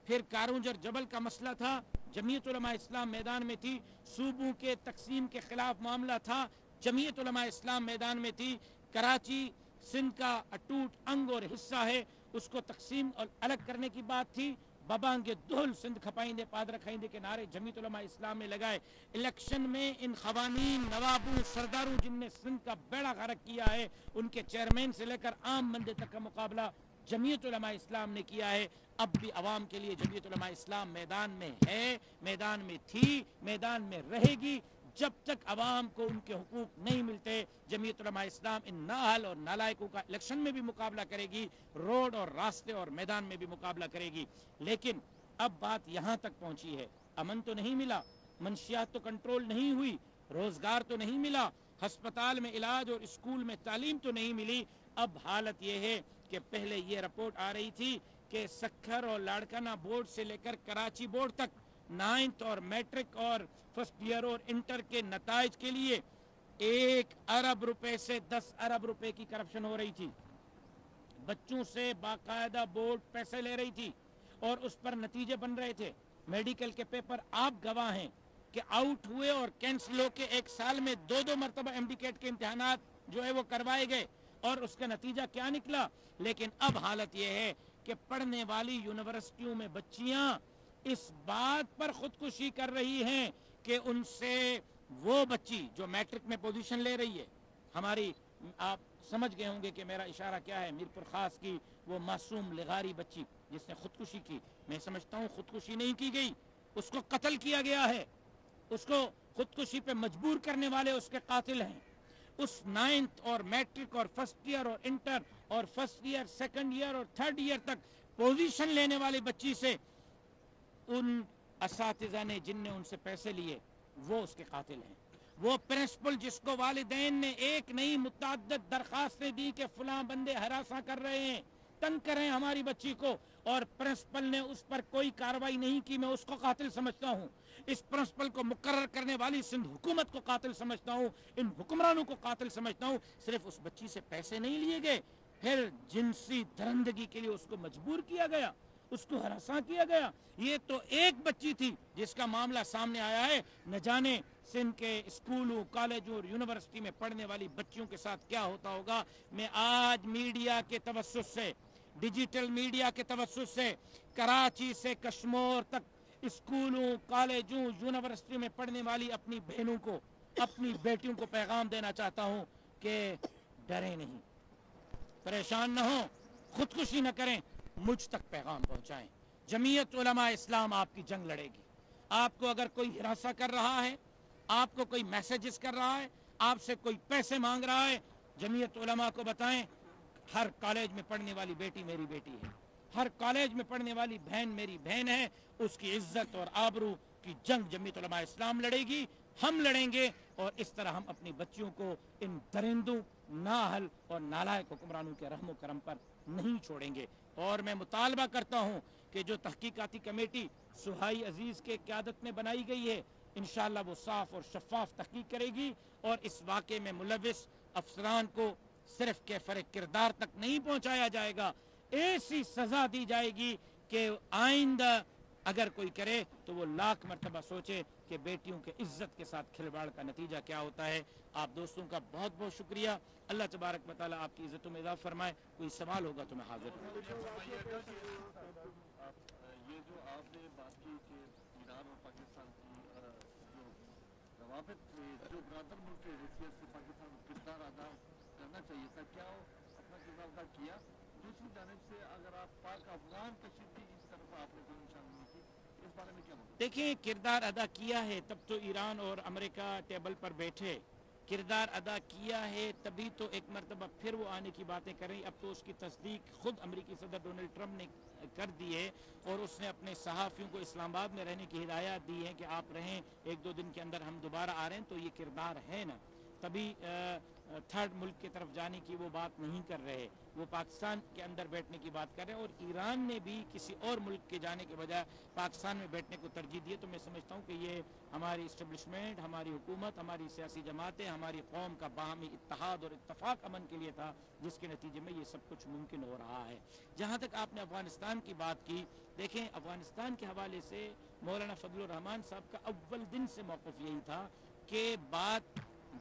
پھر کارونجر جبل کا مسئلہ تھا، جمعیت علماء اسلام میدان میں تھی، صوبوں کے تقسیم کے خلاف معاملہ تھا، جمعیت علماء اسلام میدان میں تھی، کراچی سندھ کا اٹوٹ انگ اور حصہ ہے، اس کو تقسیم اور الگ کرنے کی بات تھی، ببانگے دہل سندھ کھپائیں دے پاد رکھائیں دے کے نعرے جمعیت علماء اسلام میں لگائے۔ الیکشن میں ان خوانین، نوابوں، سرداروں جن نے سندھ کا بیڑا غرق کیا ہے، ان کے چیئرمین سے لے کر عام بندے تک کا مقابلہ جمعیت علماء اسلام نے کیا ہے۔ اب بھی عوام کے لیے جمعیت علماء اسلام میدان میں ہے، میدان میں تھی، میدان میں رہے گی۔ جب تک عوام کو ان کے حقوق نہیں ملتے، جمعیت علماء اسلام ان نااہل اور نالائقوں کا الیکشن میں بھی مقابلہ کرے گی، روڈ اور راستے اور میدان میں بھی مقابلہ کرے گی۔ لیکن اب بات یہاں تک پہنچی ہے، امن تو نہیں ملا، منشیات تو کنٹرول نہیں ہوئی، روزگار تو نہیں ملا، ہسپتال میں علاج اور اسکول میں تعلیم تو نہیں ملی۔ اب حالت یہ ہے کہ پہلے یہ رپورٹ آ رہی تھی کہ سکھر اور لاڑکانہ بورڈ سے لے کر کراچی بورڈ تک 9th اور میٹرک اور فرسٹ ایئر اور انٹر کے نتائج کے لیے 1 ارب روپے سے 10 ارب روپے کی کرپشن ہو رہی تھی۔ بچوں سے باقاعدہ بورڈ پیسے لے رہی تھی اور اس پر نتیجے بن رہے تھے۔ میڈیکل کے پیپر آپ گواہ ہیں کہ آؤٹ ہوئے اور کینسل ہو کے 1 سال میں 2 مرتبہ امڈیکیٹ کے امتحانات جو ہے وہ کروائے گئے اور اس کا نتیجہ کیا نکلا۔ لیکن اب حالت یہ ہے کہ پڑھنے والی یونیورسٹیوں میں بچیاں اس بات پر خودکشی کر رہی ہیں کہ ان سے وہ بچی جو میٹرک میں پوزیشن لے رہی ہے، ہماری، آپ سمجھ گئے ہوں گے کہ میرا اشارہ کیا ہے، میرپور خاص کی وہ معصوم لغاری بچی جس نے خودکشی کی، میں سمجھتا ہوں خودکشی نہیں کی گئی، اس کو قتل کیا گیا ہے، اس کو خودکشی پہ مجبور کرنے والے اس کے قاتل ہیں۔ اس 9th اور میٹرک اور فرسٹ ایئر اور انٹر اور فرسٹ ایئر، سیکنڈ ایئر اور تھرڈ ایئر تک پوزیشن لینے والی بچی سے ان اساتذہ نے جن نے ان سے پیسے لیے وہ اس کے قاتل ہیں۔ وہ پرنسپل جس کو والدین نے ایک نہیں متعدد درخواستیں دی کہ فلاں بندے ہراساں کر رہے ہیں، تنگ کر رہے ہیں ہماری بچی کو، اور پرنسپل نے اس پر کوئی کارروائی نہیں کی، میں اس کو قاتل سمجھتا ہوں۔ اس پرنسپل کو مقرر کرنے والی سندھ حکومت کو قاتل سمجھتا ہوں، ان حکمرانوں کو قاتل سمجھتا ہوں۔ صرف اس بچی سے پیسے نہیں لیے گئے، پھر جنسی درندگی کے لیے اس کو مجبور کیا گیا، اس کو ہراساں کیا گیا۔ یہ تو ایک بچی تھی جس کا معاملہ سامنے آیا ہے، نہ جانے سندھ کے اسکولوں، کالجوں اور یونیورسٹی میں پڑھنے والی بچیوں کے ساتھ کیا ہوتا ہوگا۔ میں آج میڈیا کے توسط سے، ڈیجیٹل میڈیا کے توسط سے، کراچی سے کشمور تک اسکولوں، کالجوں، یونیورسٹی میں پڑھنے والی اپنی بہنوں کو، اپنی بیٹیوں کو پیغام دینا چاہتا ہوں کہ ڈریں نہیں، پریشان نہ ہوں، خودکشی نہ کریں، مجھ تک پیغام پہنچائیں۔ جمعیت علماء اسلام آپ کی جنگ لڑے گی۔ آپ کو اگر کوئی ہراساں کر رہا ہے، آپ کو کوئی میسیجز کر رہا ہے، آپ سے کوئی پیسے مانگ رہا ہے، جمعیت علماء کو بتائیں ہر کالج میں پڑھنے والی بیٹی میری بیٹی ہے، ہر کالج میں پڑھنے والی بہن میری بہن ہے، اس کی عزت اور آبرو کی جنگ جمعیت علماء اسلام لڑے گی، ہم لڑیں گے، اور اس طرح ہم اپنی بچیوں کو ان درندوں، نااہل اور نالائق حکمرانوں کے رحم و کرم پر نہیں چھوڑیں گے۔ اور میں مطالبہ کرتا ہوں کہ جو تحقیقاتی کمیٹی سہائی عزیز کے قیادت میں بنائی گئی ہے، انشاءاللہ وہ صاف اور شفاف تحقیق کرے گی اور اس واقعے میں ملوث افسران کو صرف کیفر کردار تک نہیں پہنچایا جائے گا، ایسی سزا دی جائے گی کہ آئندہ اگر کوئی کرے تو وہ لاکھ مرتبہ سوچے کہ بیٹیوں کے عزت کے ساتھ کھلواڑ کا نتیجہ کیا ہوتا ہے۔ آپ دوستوں کا بہت بہت شکریہ، اللہ تبارک و تعالیٰ آپ کی عزتوں میں اضافہ فرمائے۔ کوئی سوال ہوگا تو میں حاضر ہوں۔ یہ جو آپ نے بات کی کہ ایران اور پاکستان کی جو روابط، جو برادر ملک کی حیثیت سے پاکستان کو کردار ادا کرنا چاہیے تھا، کیا وہ اپنا کردار ادا کیا؟ دوسری جانب سے اگر آپ پاک افغان کشیدگی کی طرف آپ نے کوئی نشان نہیں کی، اس بارے میں کیا بولیں؟ دیکھیں، کردار ادا کیا ہے تب تو ایران اور امریکہ ٹیبل پر بیٹھے، کردار ادا کیا ہے تبھی تو ایک مرتبہ پھر وہ آنے کی باتیں کر رہی۔ اب تو اس کی تصدیق خود امریکی صدر ڈونلڈ ٹرمپ نے کر دی ہے، اور اس نے اپنے صحافیوں کو اسلام آباد میں رہنے کی ہدایات دی ہے کہ آپ رہیں، 1-2 دن کے اندر ہم دوبارہ آ رہے ہیں، تو یہ کردار ہے نا۔ تبھی تھرڈ ملک کی طرف جانے کی وہ بات نہیں کر رہے، وہ پاکستان کے اندر بیٹھنے کی بات کر رہے ہیں، اور ایران نے بھی کسی اور ملک کے جانے کے بجائے پاکستان میں بیٹھنے کو ترجیح دی ہے۔ تو میں سمجھتا ہوں کہ یہ ہماری اسٹیبلشمنٹ، ہماری حکومت، ہماری سیاسی جماعتیں، ہماری قوم کا باہمی اتحاد اور اتفاق امن کے لیے تھا، جس کے نتیجے میں یہ سب کچھ ممکن ہو رہا ہے۔ جہاں تک آپ نے افغانستان کی بات کی، دیکھیں افغانستان کے حوالے سے مولانا فضل الرحمان صاحب کا اول دن سے موقف یہی تھا کہ بات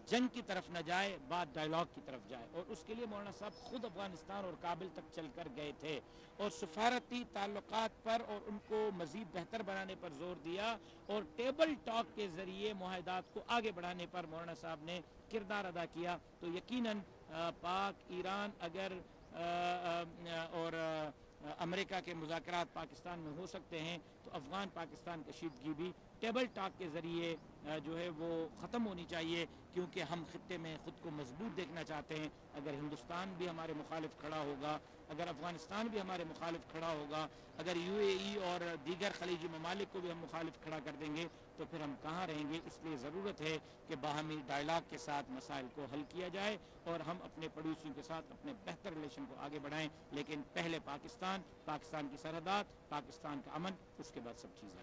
جنگ کی طرف نہ جائے، بات ڈائیلاگ کی طرف جائے، اور اس کے لیے مولانا صاحب خود افغانستان اور کابل تک چل کر گئے تھے، اور سفارتی تعلقات پر اور ان کو مزید بہتر بنانے پر زور دیا، اور ٹیبل ٹاک کے ذریعے معاہدات کو آگے بڑھانے پر مولانا صاحب نے کردار ادا کیا۔ تو یقیناً پاک ایران اگر اور امریکہ کے مذاکرات پاکستان میں ہو سکتے ہیں، تو افغان پاکستان کشیدگی بھی ٹیبل ٹاک کے ذریعے جو ہے وہ ختم ہونی چاہیے، کیونکہ ہم خطے میں خود کو مضبوط دیکھنا چاہتے ہیں۔ اگر ہندوستان بھی ہمارے مخالف کھڑا ہوگا، اگر افغانستان بھی ہمارے مخالف کھڑا ہوگا، اگر یو اے ای اور دیگر خلیجی ممالک کو بھی ہم مخالف کھڑا کر دیں گے، تو پھر ہم کہاں رہیں گے؟ اس لیے ضرورت ہے کہ باہمی ڈائیلاگ کے ساتھ مسائل کو حل کیا جائے، اور ہم اپنے پڑوسیوں کے ساتھ اپنے بہتر ریلیشن کو آگے بڑھائیں، لیکن پہلے پاکستان کی سرحدات، پاکستان کا امن، اس کے بعد سب چیزیں۔